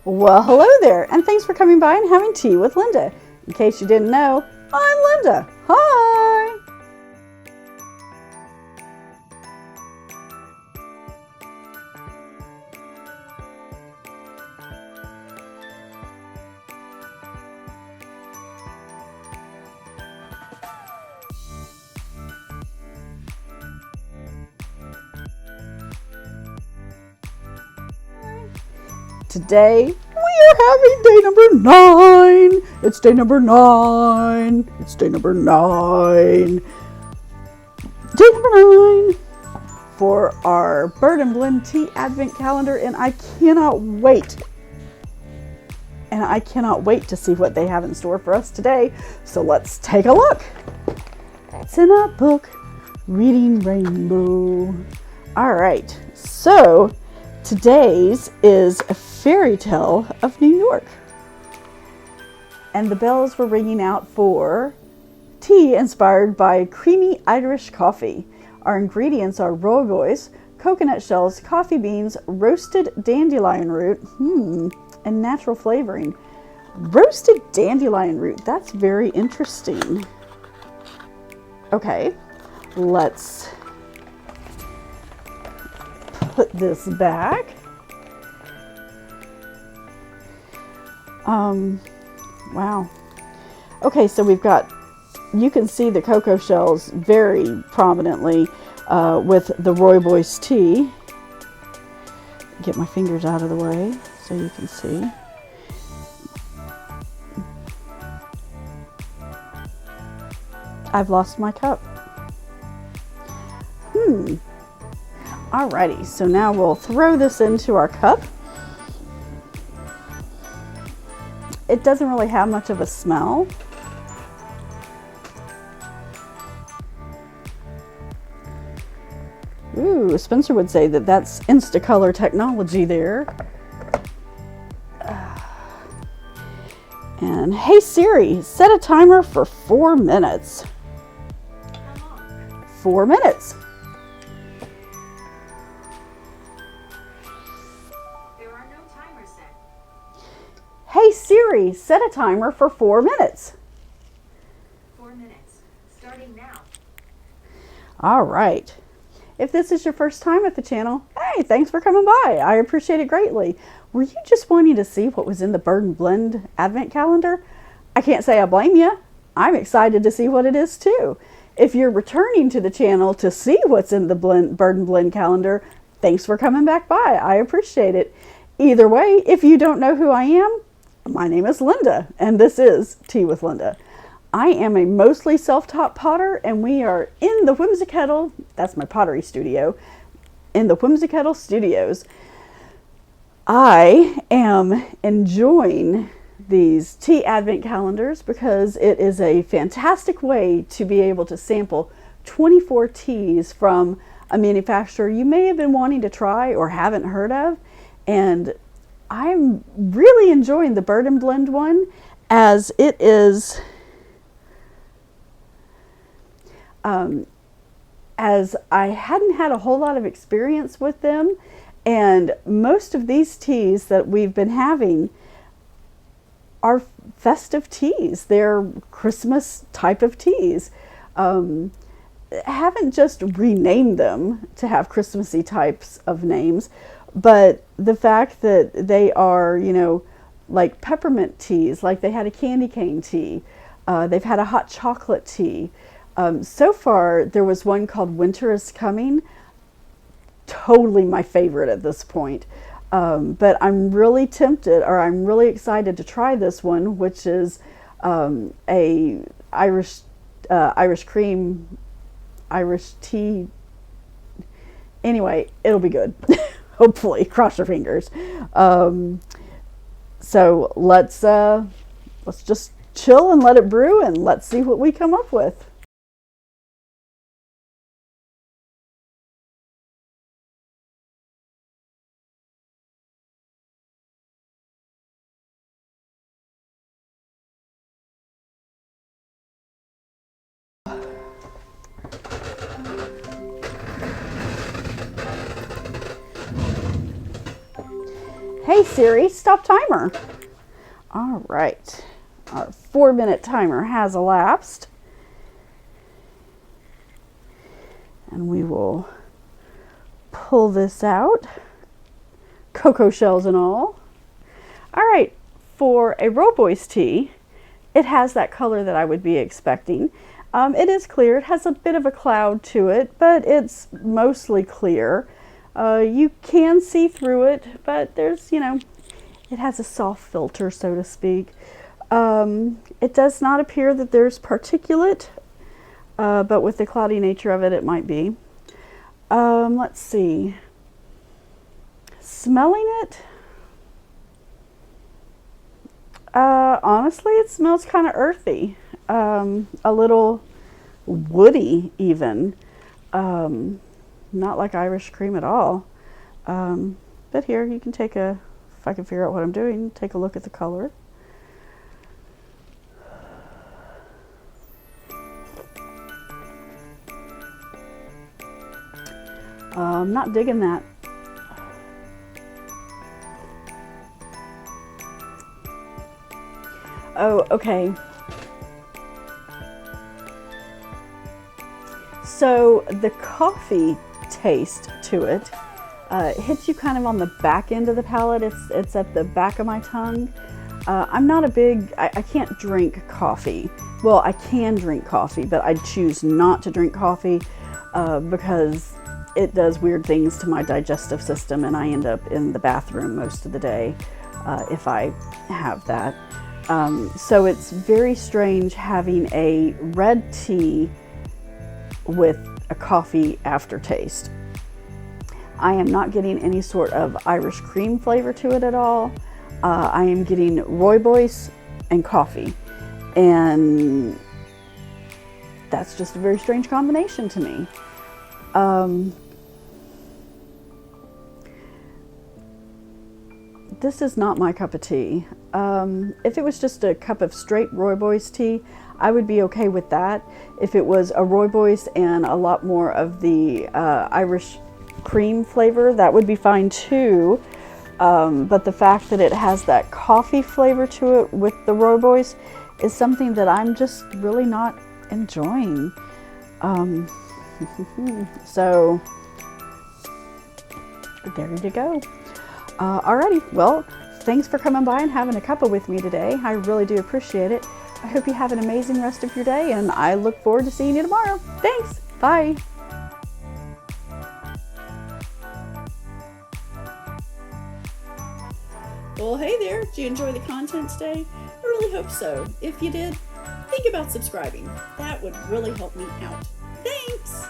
Well, hello there, and thanks for coming by and having tea with Linda. In case you didn't know, I'm Linda. Hi! Today, we are having day number 9. It's day number 9. It's day number 9. Day number 9 for our Bird and Blend Tea Advent Calendar, and I cannot wait. And I cannot wait to see what they have in store for us today. So let's take a look. It's in our book, Reading Rainbow. All right, so today's is a FairyTale of New York. And the bells were ringing out for tea inspired by creamy Irish coffee. Our ingredients are rooibos, coconut shells, coffee beans, roasted dandelion root, and natural flavoring. Roasted dandelion root, that's very interesting. Okay, let's put this back. Wow. Okay, so we've got, you can see the cocoa shells very prominently with the rooibos tea. Get my fingers out of the way so you can see. I've lost my cup. Alrighty, so now we'll throw this into our cup. It doesn't really have much of a smell. Ooh, Spencer would say that that's Instacolor technology there. And hey Siri, set a timer for 4 minutes. 4 minutes. There are no timers set. Hey Siri, set a timer for 4 minutes. 4 minutes. Starting now. All right. If this is your first time at the channel, hey, thanks for coming by. I appreciate it greatly. Were you just wanting to see what was in the Bird and Blend Advent Calendar? I can't say I blame you. I'm excited to see what it is too. If you're returning to the channel to see what's in the Bird and Blend calendar, thanks for coming back by. I appreciate it. Either way, if you don't know who I am, my name is Linda, and this is Tea with Linda. I am a mostly self-taught potter, and we are in the Whimsicettle, that's my pottery studio, in the Whimsicettle Studios. I am enjoying these tea advent calendars because it is a fantastic way to be able to sample 24 teas from a manufacturer you may have been wanting to try or haven't heard of. And I'm really enjoying the Bird and Blend one, as it is as I hadn't had a whole lot of experience with them, and most of these teas that we've been having are festive teas. They're Christmas type of teas. Haven't just renamed them to have Christmassy types of names, but the fact that they are, you know, like peppermint teas, like they had a candy cane tea. They've had a hot chocolate tea. So far, there was one called Winter is Coming. Totally my favorite at this point. But I'm really tempted, or I'm really excited to try this one, which is a Irish cream, Irish tea. Anyway, it'll be good. Hopefully, cross your fingers. So let's just chill and let it brew, and let's see what we come up with. Hey Siri, stop timer. All right, our 4-minute timer has elapsed. And we will pull this out, cocoa shells and all. All right, for a rooibos tea, it has that color that I would be expecting. It is clear. It has a bit of a cloud to it, but it's mostly clear. You can see through it, but there's, it has a soft filter, so to speak. It does not appear that there's particulate, but with the cloudy nature of it, it might be. Let's see. Smelling it, honestly, it smells kind of earthy, a little woody even, not like Irish cream at all. But here you can take if I can figure out what I'm doing, take a look at the color. I'm not digging that. Oh, okay. So the coffee taste to it hits you kind of on the back end of the palate. It's at the back of my tongue. I'm not a big, I can't drink coffee. Well, I can drink coffee, but I choose not to drink coffee because it does weird things to my digestive system, and I end up in the bathroom most of the day if I have that. So it's very strange having a red tea with a coffee aftertaste. I am not getting any sort of Irish cream flavor to it at all. I am getting rooibos and coffee, and that's just a very strange combination to me. This is not my cup of tea. If it was just a cup of straight rooibos tea, I would be okay with that. If it was a rooibos and a lot more of the Irish cream flavor, that would be fine too. But the fact that it has that coffee flavor to it with the rooibos is something that I'm just really not enjoying. So there you go. Alrighty, well, thanks for coming by and having a cuppa with me today. I really do appreciate it. I hope you have an amazing rest of your day, and I look forward to seeing you tomorrow. Thanks. Bye. Well, hey there. Did you enjoy the content today? I really hope so. If you did, think about subscribing. That would really help me out. Thanks.